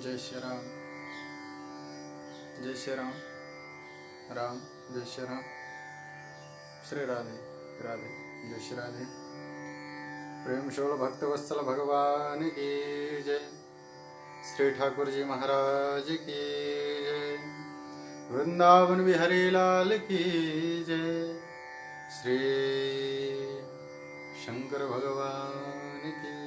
जय श्री राम, जय श्री राम, राम जय श्री राम, श्री राधे राधे, जय श्री राधे। प्रेम शोल भक्त वत्सल भगवान की जय, श्री ठाकुर जी महाराज की जय, वृंदावन बिहारी लाल की जय, श्री शंकर भगवान की जय।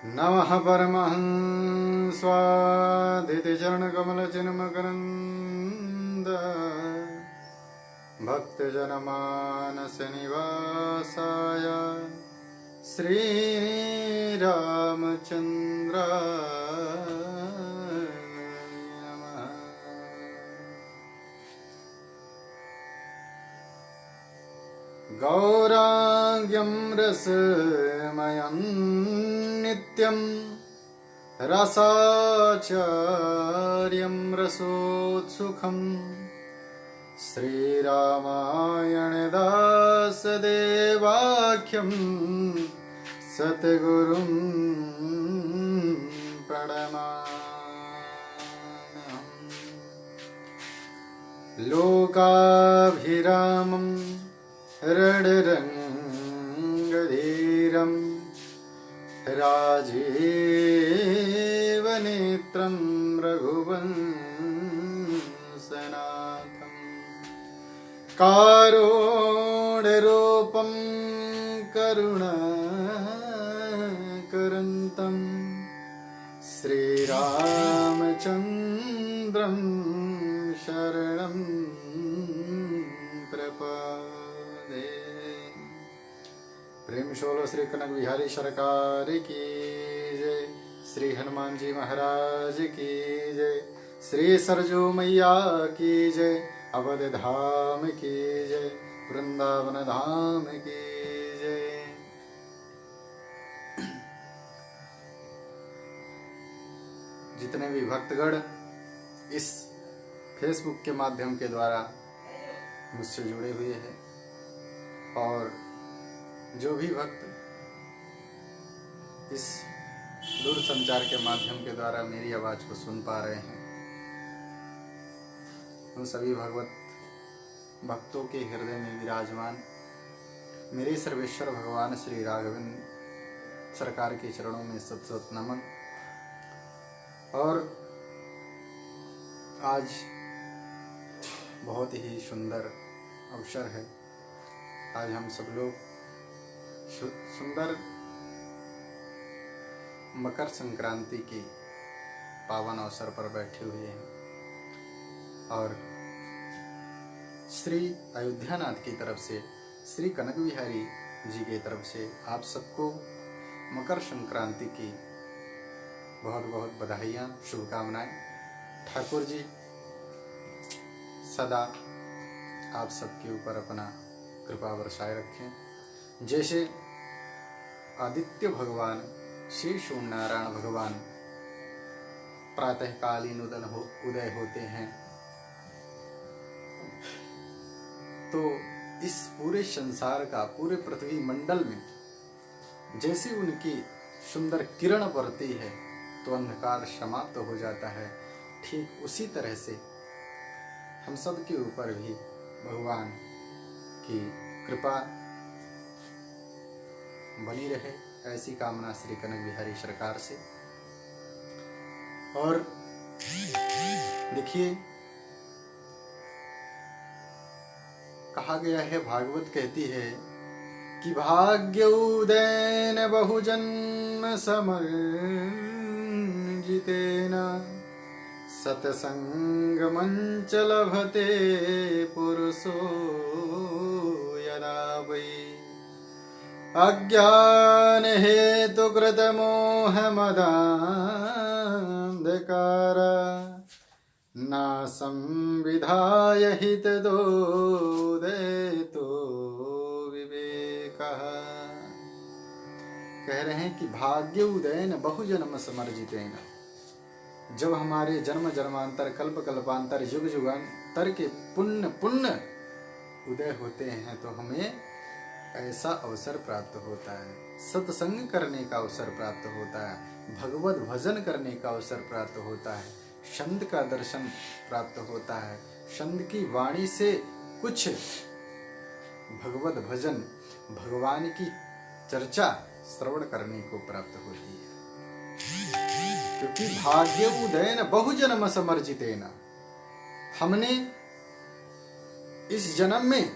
नमः परमहंस स्वादिति चरण कमल चिन्मकरंद भक्त जनमानस निवासाय श्री रामचंद्र नमः। गौरांग्यं रसमयं नित्यं रसाचार्यं रसोत्सुकं श्रीरामायण दासदेवाख्यं सतगुरुं प्रणमाम्यहम्। लोकाभिरामं रणरंगधीरं राजीवनेत्रं रघुवंशनाथं कारुण्यरूपं करुणाकरन्तं श्रीरामचन्द्रं शरणं प्रपद्ये। प्रेम शोलो श्री कनक बिहारी सरकार की जय, श्री हनुमान जी महाराज की जय, श्री सरजू मैया की जय, अवध धाम की जय, वृंदावन धाम की जय। जितने भी भक्तगण इस फेसबुक के माध्यम के द्वारा मुझसे जुड़े हुए हैं और जो भी भक्त इस दूरसंचार के माध्यम के द्वारा मेरी आवाज को सुन पा रहे हैं, उन सभी भगवत भक्तों के हृदय में विराजमान मेरे सर्वेश्वर भगवान श्री राघवेंद्र सरकार के चरणों में सत सत नमन। और आज बहुत ही सुंदर अवसर है। आज हम सब लोग सुंदर मकर संक्रांति के पावन अवसर पर बैठे हुए हैं और श्री अयोध्यानाथ की तरफ से, श्री कनक बिहारी जी की तरफ से आप सबको मकर संक्रांति की बहुत बहुत बधाइयाँ, शुभकामनाएं। ठाकुर जी सदा आप सबके ऊपर अपना कृपा बरसाए रखें। जैसे आदित्य भगवान श्री सूर्यनारायण भगवान प्रातःकालीन उदय होते हैं, तो इस पूरे संसार का, पूरे पृथ्वी मंडल में जैसे उनकी सुंदर किरण पड़ती है तो अंधकार समाप्त हो जाता है। ठीक उसी तरह से हम सब के ऊपर भी भगवान की कृपा बनी रहे, ऐसी कामना श्री कनक बिहारी सरकार से। और देखिए, कहा गया है, भागवत कहती है कि भाग्य उदयन बहुजन्म समर्जितेन सतसंगमंच लभते पुरुषो यदा वै अज्ञान हेतु कृत मोह मदान्धकार नासं विधाय हितदोदेतो विवेकः। कह रहे हैं कि भाग्य उदयन बहुजन्म समर्जितेन, जब हमारे जन्म जन्मांतर कल्प कल्पांतर युग युगांतर के पुण्य उदय होते हैं तो हमें ऐसा अवसर प्राप्त होता है सत्संग करने का अवसर प्राप्त होता है, भगवत भजन करने का अवसर प्राप्त होता है, संत का दर्शन प्राप्त होता है, संत की वाणी से कुछ भगवत भजन, भगवान की चर्चा श्रवण करने को प्राप्त होती है। क्योंकि भाग्य उदयन बहुजन्म समर्जितेन, हमने इस जन्म में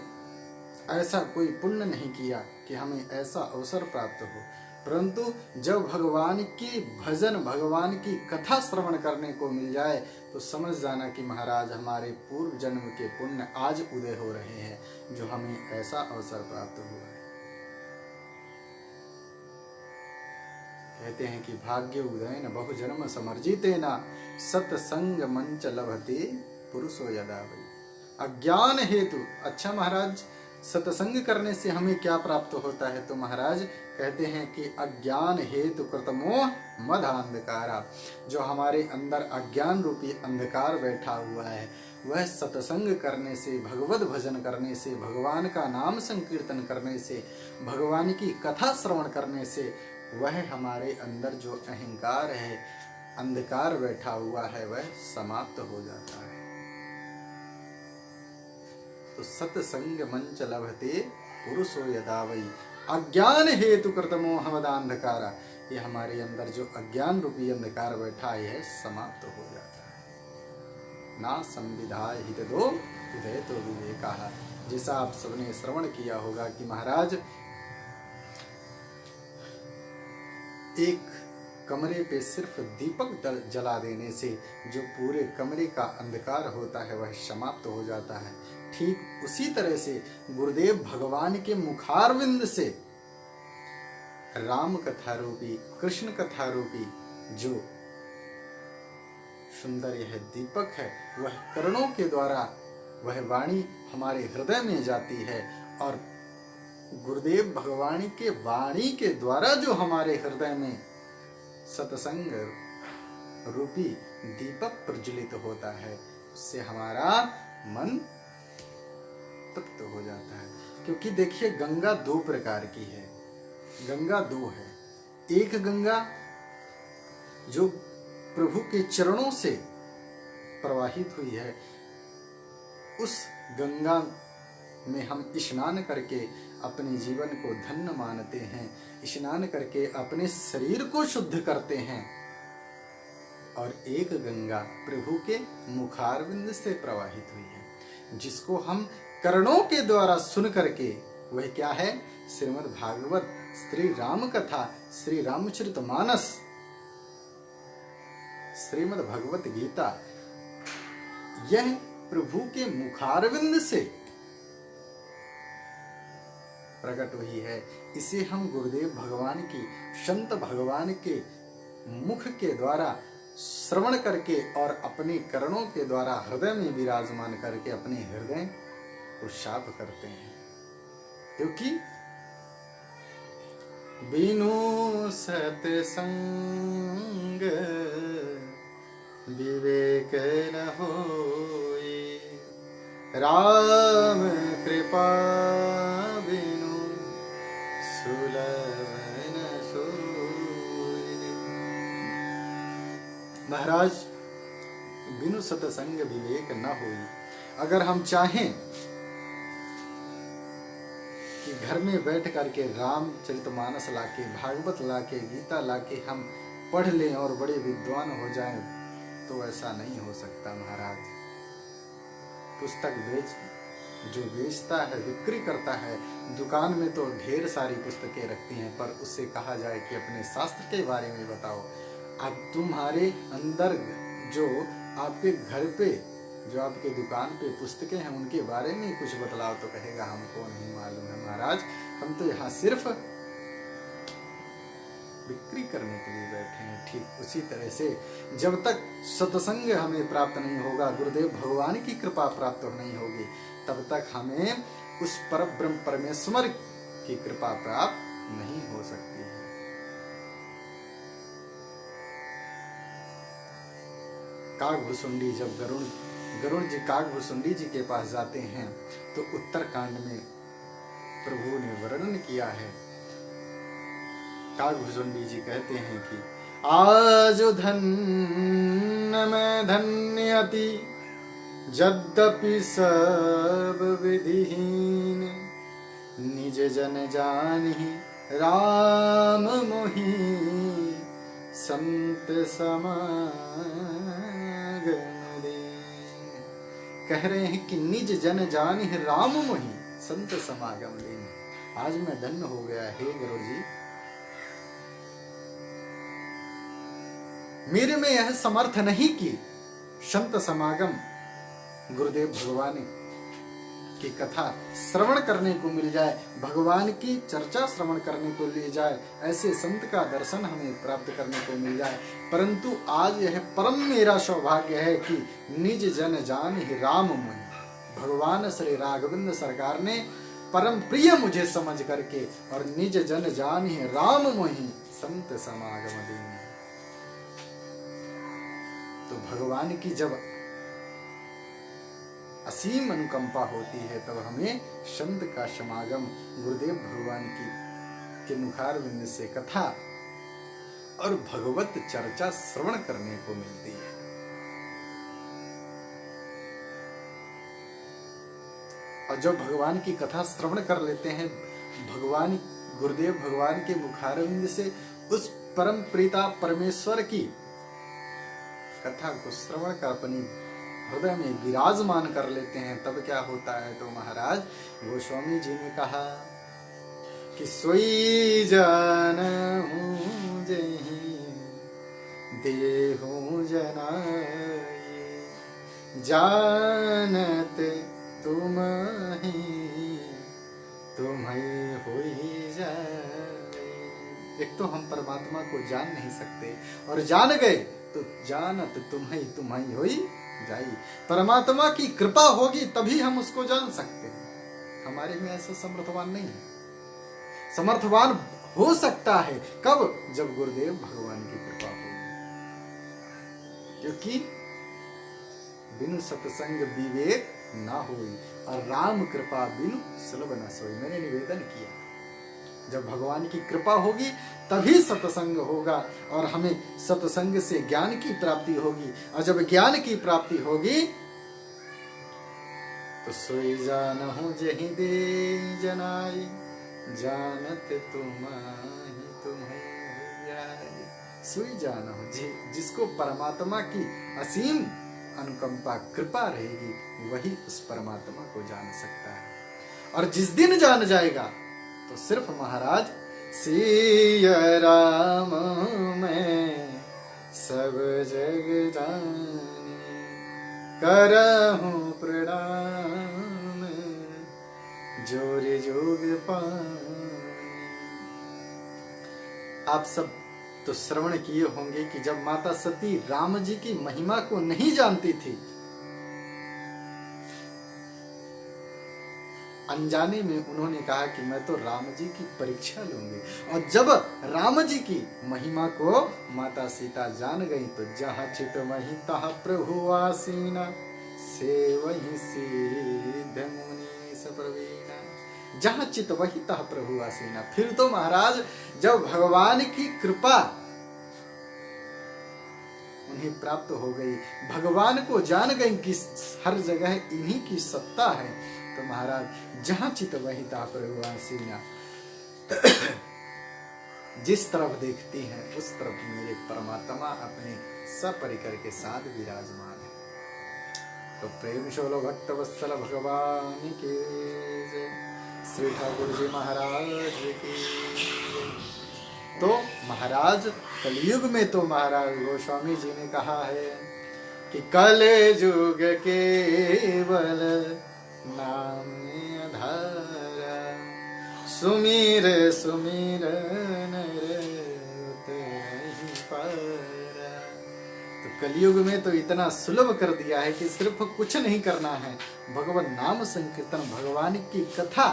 ऐसा कोई पुण्य नहीं किया कि हमें ऐसा अवसर प्राप्त हो, परंतु जब भगवान की भजन, भगवान की कथा श्रवण करने को मिल जाए तो समझ जाना कि महाराज हमारे पूर्व जन्म के पुण्य आज उदय हो रहे हैं, जो हमें ऐसा अवसर प्राप्त हुआ है। कहते हैं कि भाग्य उदयन बहुजन्म समर्जितेन सत्संग मंच लभते पुरुषो यदा वै। अज्ञान हेतु, अच्छा महाराज सत्संग करने से हमें क्या प्राप्त होता है? तो महाराज कहते हैं कि अज्ञान हेतु कृतमोह मद अंधकारा, जो हमारे अंदर अज्ञान रूपी अंधकार बैठा हुआ है, वह सत्संग करने से, भगवत भजन करने से, भगवान का नाम संकीर्तन करने से, भगवान की कथा श्रवण करने से, वह हमारे अंदर जो अहंकार है, अंधकार बैठा हुआ है, वह समाप्त हो जाता है। तो सत्संग मंच लभते पुरुषो यदा वै। अज्ञान हेतु कृतमो मदांधकारा, ये हमारे अंदर जो अज्ञान रूपी अंधकार बैठा है, यह समाप्त हो जाता है। ना संविधाय हित दो उदय तो विवेका, जैसा आप सबने श्रवण किया होगा कि महाराज एक कमरे पे सिर्फ दीपक जला देने से जो पूरे कमरे का अंधकार होता है वह समाप्त हो जाता है। ठीक उसी तरह से गुरुदेव भगवान के मुखारविंद से राम कथा रूपी, कृष्ण कथा रूपी जो सुंदर यह दीपक है, वह करणों के द्वारा वह वाणी हमारे हृदय में जाती है, और गुरुदेव भगवान के वाणी के द्वारा जो हमारे हृदय में सत्संग रूपी दीपक प्रज्वलित होता है, उससे हमारा मन तृप्त हो जाता है। क्योंकि देखिए गंगा दो प्रकार की है, गंगा दो है। एक गंगा जो प्रभु के चरणों से प्रवाहित हुई है, उस गंगा में हम स्नान करके अपने जीवन को धन्य मानते हैं, स्नान करके अपने शरीर को शुद्ध करते हैं। और एक गंगा प्रभु के मुखारविंद से प्रवाहित हुई है, जिसको हम कर्णों के द्वारा सुन करके, वह क्या है? श्रीमद् भागवत, श्री राम कथा, श्री रामचरितमानस, श्रीमद् भगवत गीता, यह प्रभु के मुखारविंद से प्रकट हुई है। इसे हम गुरुदेव भगवान की, संत भगवान के मुख के द्वारा श्रवण करके और अपने कर्णों के द्वारा हृदय में विराजमान करके अपने हृदय को साफ करते हैं। क्योंकि बिनु सत्संग विवेक न होई, राम कृपा बिनु सुलभ न सोई। महाराज बिनु सत्संग विवेक न होई। अगर हम चाहें कि घर में बैठ करके रामचरितमानस लाके, भागवत लाके, गीता लाके हम पढ़ लें और बड़े विद्वान हो जाएं, तो ऐसा नहीं हो सकता महाराज। पुस्तक जो बेचता है, बिक्री करता है, दुकान में तो ढेर सारी पुस्तकें रखती हैं, पर उससे कहा जाए कि अपने शास्त्र के बारे में बताओ। अब तुम्हारे अंदर जो आपके घर पे, जो आपके दुकान पे पुस्तकें हैं, उनके बारे में कुछ बतलाओ, तो कहेगा हमको नहीं मालूम है महाराज, हम तो यहाँ सिर्फ बिक्री करने के लिए बैठे हैं। ठीक उसी तरह से जब तक सत्संग हमें प्राप्त नहीं होगा, गुरुदेव भगवान की कृपा प्राप्त नहीं होगी, तब तक हमें उस परब्रह्म परमेश्वर की कृपा प्राप्त नहीं हो सकती है। काकभुसुंडी जब गरुड़ जी काकभुसुंडी जी के पास जाते हैं, तो उत्तरकांड में प्रभु ने वर्णन किया है काकभुजुंडी जी कहते हैं कि आज धन्य में धन्यति यद्यपि सब विधिहीन, निज जन जानि राम मोहि संत समागम दीन। कह रहे हैं कि निज जन जानि राम मोहि संत समागम दीन। आज मैं धन्य हो गया हे गुरु जी, मेरे में यह समर्थ नहीं कि संत समागम गुरुदेव भगवान की कथा श्रवण करने को मिल जाए, भगवान की चर्चा श्रवण करने को ले जाए, ऐसे संत का दर्शन हमें प्राप्त करने को मिल जाए। परंतु आज यह परम मेरा सौभाग्य है कि निज जन जान ही राम मोहि, भगवान श्री राघवेंद्र सरकार ने परम प्रिय मुझे समझ करके और निज जन जान ही राम मोहि संत समागम दीन। तो भगवान की जब असीम अनुकंपा होती है तब हमें संत का समागम गुरुदेव भगवान के मुखारविंद से कथा और भगवत चर्चा श्रवण करने को मिलती है। और जब भगवान की कथा श्रवण कर लेते हैं भगवान गुरुदेव भगवान के मुखारविंद से, उस परम प्रीता परमेश्वर की कथा को श्रवण कर अपनी हृदय में विराजमान कर लेते हैं, तब क्या होता है। तो महाराज गोस्वामी जी ने कहा कि सोई जानहु जेहि देहु जनाए, जानत तुम्हि तुम्हें होई जाए। एक तो हम परमात्मा को जान नहीं सकते और जान गए तो जानत तुम्हें होई जाई। परमात्मा की कृपा होगी तभी हम उसको जान सकते हैं। हमारे में ऐसा समर्थवान नहीं है। समर्थवान हो सकता है कब? जब गुरुदेव भगवान की कृपा होगी, क्योंकि बिनु सत्संग विवेक ना होई और राम कृपा बिनु सुलभ न सोई। मैंने निवेदन किया, जब भगवान की कृपा होगी तभी सत्संग होगा और हमें सत्संग से ज्ञान की प्राप्ति होगी, और जब ज्ञान की प्राप्ति होगी तो सोई जानहु जेहि दे जनाई, जानत तुम्हें जाई। सोई जानहु, जिसको परमात्मा की असीम अनुकंपा कृपा रहेगी वही उस परमात्मा को जान सकता है। और जिस दिन जान जाएगा तो सिर्फ महाराज सिया राम में सब जग जानी, करहूं प्रणाम जोर जोग पानी। आप सब तो श्रवण किए होंगे कि जब माता सती राम जी की महिमा को नहीं जानती थी, अनजाने में उन्होंने कहा कि मैं तो राम जी की परीक्षा लूंगी। और जब राम जी की महिमा को माता सीता जान गई तो जहाँ चित वहीं तहाँ प्रभु आसीना, से वहीं सिद्ध मुनि सप्रवीणा। जहाँ चित वहीं तहाँ प्रभु आसीना। फिर तो महाराज जब भगवान की कृपा उन्हें प्राप्त हो गई, भगवान को जान गई कि हर जगह इन्हीं की सत्ता है, तो महाराज जहां चित वहीं ता प्रभु आसीना। जिस तरफ देखती हैं उस तरफ मेरे परमात्मा अपने सपरिकर के साथ विराजमान है। तो प्रेम शोलो भक्त वत्सल भगवान के जय, श्री ठाकुर जी महाराज की। तो महाराज कलयुग में तो महाराज गोस्वामी जी ने कहा है कि कलयुग केवल नाम आधारा, सुमीर सुमीर नर उतरहि पारा। तो कलयुग में तो इतना सुलभ कर दिया है कि सिर्फ कुछ नहीं करना है, भगवान नाम संकीर्तन, भगवान की कथा,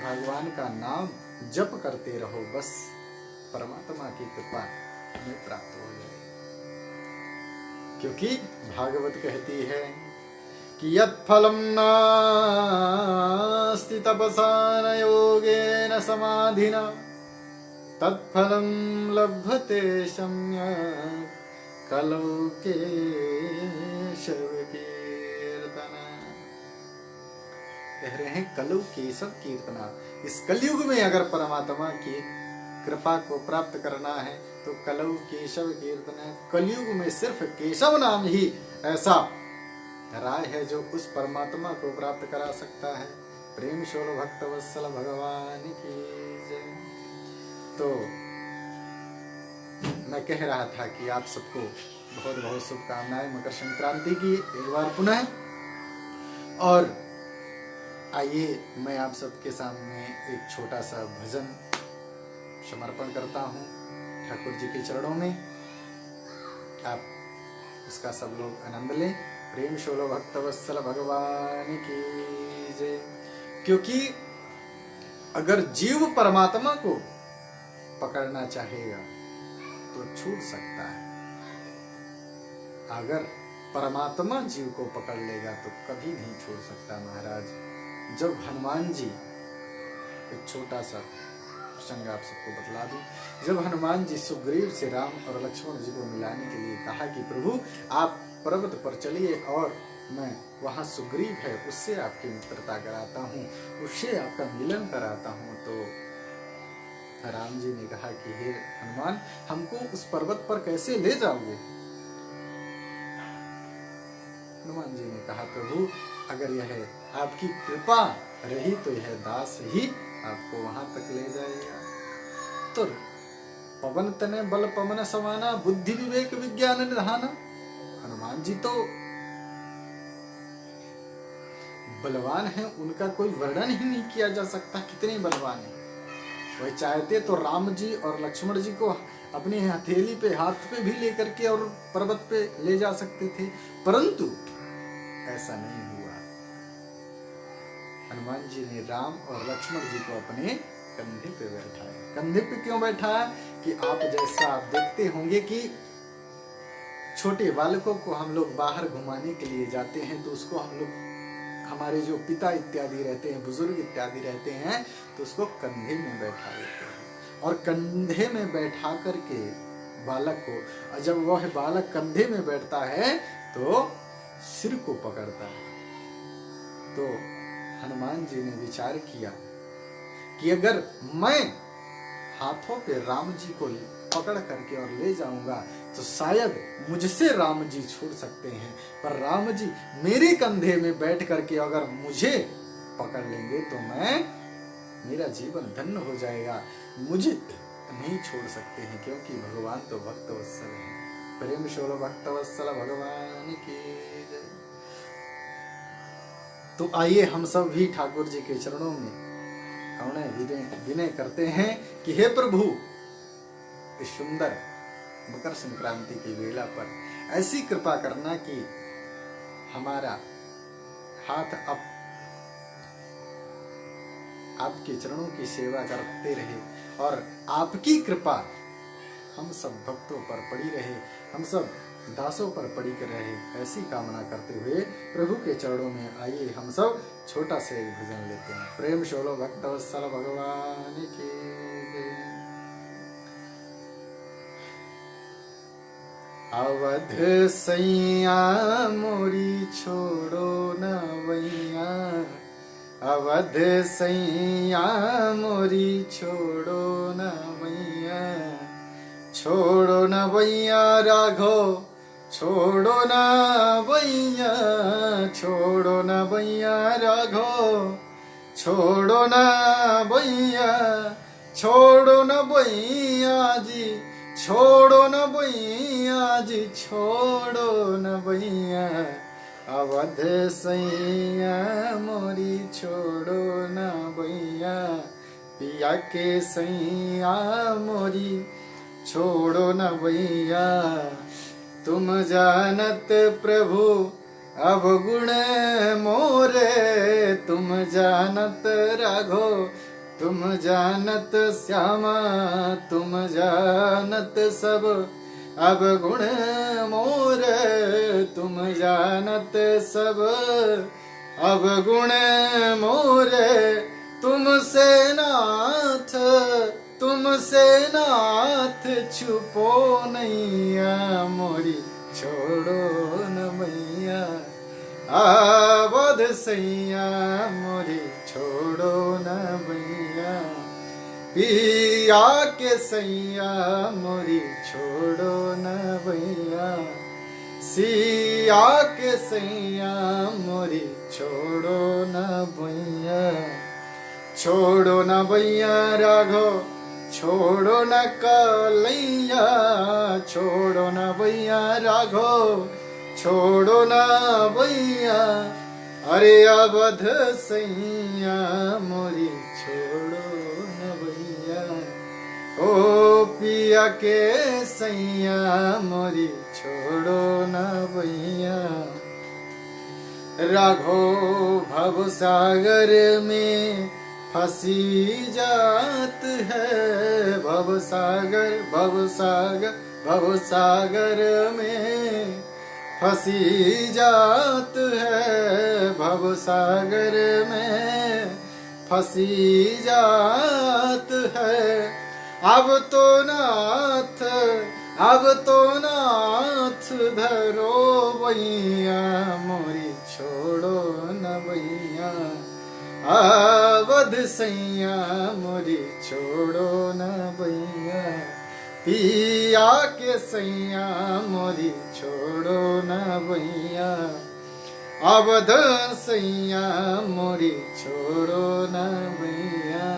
भगवान का नाम जप करते रहो, बस परमात्मा की कृपा हमें प्राप्त हो जाए। क्योंकि भागवत कहती है कि यत् फलं नास्ति तपसा न योगेन समाधिना, तत्फलं लभते सम्यक् कलौ केशव कीर्तना। कह रहे हैं कलौ केशव कीर्तना। इस कलयुग में अगर परमात्मा की कृपा को प्राप्त करना है तो कलौ केशव कीर्तना। कलयुग में सिर्फ केशव नाम ही ऐसा राय है जो उस परमात्मा को प्राप्त करा सकता है। प्रेम शोल भक्त वत्सल भगवान की जय। तो मैं कह रहा था कि आप सबको बहुत बहुत शुभकामनाएं मकर संक्रांति की एक बार पुनः। और आइए मैं आप सबके सामने एक छोटा सा भजन समर्पण करता हूँ ठाकुर जी के चरणों में। आप उसका सब लोग आनंद लें। प्रेम शोलो भक्त वत्सल भगवान की जय। क्योंकि अगर जीव परमात्मा को पकड़ना चाहेगा तो छूट सकता है, अगर परमात्मा जीव को पकड़ लेगा तो कभी नहीं छोड़ सकता। महाराज जब हनुमान जी, एक छोटा सा प्रसंग आप सबको बतला दूं, जब हनुमान जी सुग्रीव से राम और लक्ष्मण जी को मिलाने के लिए कहा कि प्रभु आप पर्वत पर चलिए और मैं वहां सुग्रीव है उससे आपकी मित्रता कराता हूँ, उससे आपका मिलन कराता हूँ, तो राम जी ने कहा कि हे हनुमान हमको उस पर्वत पर कैसे ले जाओगे। हनुमान जी ने कहा प्रभु अगर यह आपकी कृपा रही तो यह दास ही आपको वहां तक ले जाएगा। तो पवन तने बल पवन समाना बुद्धि विवेक विज्ञान निधाना। हनुमान जी तो बलवान है, उनका कोई वर्णन ही नहीं किया जा सकता कितने बलवान है। वह चाहते तो राम जी और लक्ष्मण जी को अपनी हथेली पे हाथ पे भी लेकर के और पर्वत पे ले जा सकते थे, परंतु ऐसा नहीं हुआ। हनुमान जी ने राम और लक्ष्मण जी को अपने कंधे पे बैठाया। कंधे पे क्यों बैठाया कि आप जैसा आप देखते होंगे कि छोटे बालकों को हम लोग बाहर घुमाने के लिए जाते हैं तो उसको हम लोग, हमारे जो पिता इत्यादि रहते हैं, बुजुर्ग इत्यादि रहते हैं, तो उसको कंधे में बैठा देते हैं और कंधे में बैठा करके बालक को, जब वह बालक कंधे में बैठता है तो सिर को पकड़ता है। तो हनुमान जी ने विचार किया कि अगर मैं हाथों पे राम जी को पकड़ करके और ले जाऊंगा तो शायद मुझसे राम जी छूट सकते हैं, पर राम जी मेरे कंधे में बैठ करके अगर मुझे पकड़ लेंगे तो मेरा जीवन धन्य हो जाएगा, मुझे नहीं छोड़ सकते हैं, क्योंकि भगवान तो भक्त वत्सल है। प्रेम शोलो भक्त वत्सल भगवान की जय। तो आइए हम सब भी ठाकुर जी के चरणों में विनय करते हैं कि हे प्रभु इस सुंदर मकर संक्रांति की वेला पर ऐसी कृपा करना कि हमारा हाथ आपके चरणों की सेवा करते रहे और आपकी कृपा हम सब भक्तों पर पड़ी रहे, हम सब दासों पर पड़ी कर रहे, ऐसी कामना करते हुए प्रभु के चरणों में आइए हम सब छोटा सा एक भजन लेते हैं। प्रेम शोलो भक्त वत्सल भगवान की जय। अवध सैया मोरी छोड़ो न वैया, अवध सैया मोरी छोड़ो न मैया, छोड़ो न भैया राघो, छोड़ो न भैया, छोड़ो न भैया राघो, छोड़ो न भैया, छोड़ो न भैया जी, छोड़ो न भैया जी, छोड़ो न भैया, अवध सैया मोरी छोड़ो न भैया, पिया के सैया मोरी छोड़ो न भैया, तुम जानत प्रभु अवगुण मोरे, तुम जानत राघो, तुम जानत श्यामा, तुम जानत सब अवगुण मोरे, तुम जानत सब अवगुण मोरे, तुमसे नाथ तुमसे नाथ छुपो नैया मोरी छोड़ो न मैया अवध सैया मोरी छोड़ो न मैया पिया के सैया मोरी छोड़ो न भैया सिया के सैया मोरी छोड़ो न भैया छोड़ो न भैया राघव छोड़ो न कलैया छोड़ो न भैया राघव छोड़ो न भैया अरे अवध सैया मोरी छोड़ो न भैया ओ पिया के सैया मोरी छोड़ो न भैया राघो भव सागर में फंसी जात है भव सागर में फंसी जात है भव सागर में फंसी जात है अब तो नाथ धरो भैया मोरी छोड़ो न भैया अवध सैया मोरी छोड़ो न भैया पिया के सैया मोरी छोड़ो न भैया अवध सैया मोरी छोड़ो न भैया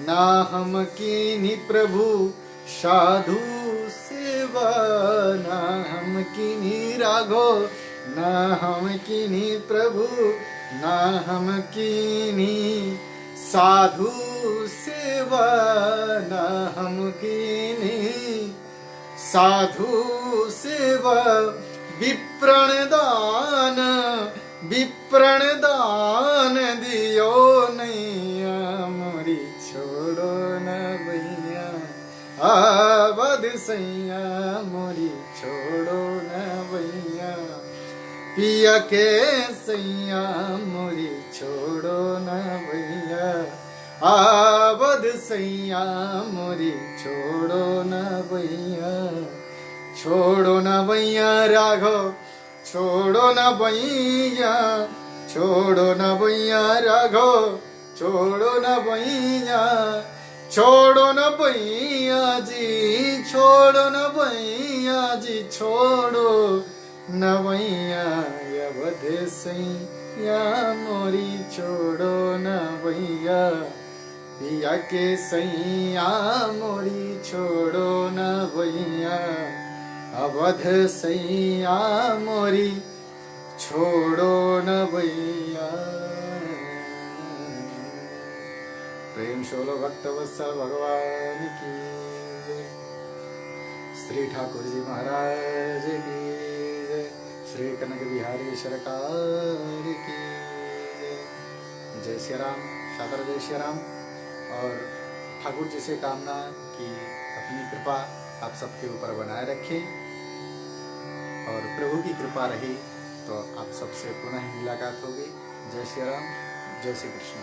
ना हम कीनी प्रभु साधु सेवा ना हम कीनी राघो ना हम कीनी प्रभु ना हम कीनी साधु सेवा ना हम कीनी साधु सेवा विप्रण दान दियो नैया मोरी छोड़ो न भैया अवध सैया मोरी छोड़ो न भैया पिया के सैया मोरी छोड़ो न भैया अवध सैया मोरी छोड़ो न भैया छोड़ो न भैया राघव छोड़ो न भैया छोड़ो न भैया राघव छोड़ो न भैया छोड़ो न भैया जी छोड़ो न भैया जी छोड़ो न भैया अवध सैया मोरी छोड़ो न भैया पिया के सैया मोरी छोड़ो न भैया अवध सैया मोरी छोड़ो न भैया। प्रेम शोलो भक्त वत्सल भगवान की जय। श्री ठाकुर जी महाराज की जय। श्री कनक बिहारी सरकार की जय। जय श्री राम। सादर जय श्री राम। और ठाकुर जी से कामना कि अपनी कृपा आप सबके ऊपर बनाए रखें और प्रभु की कृपा रही तो आप सबसे पुनः मुलाकात होगी। जय श्री राम। जय श्री कृष्ण।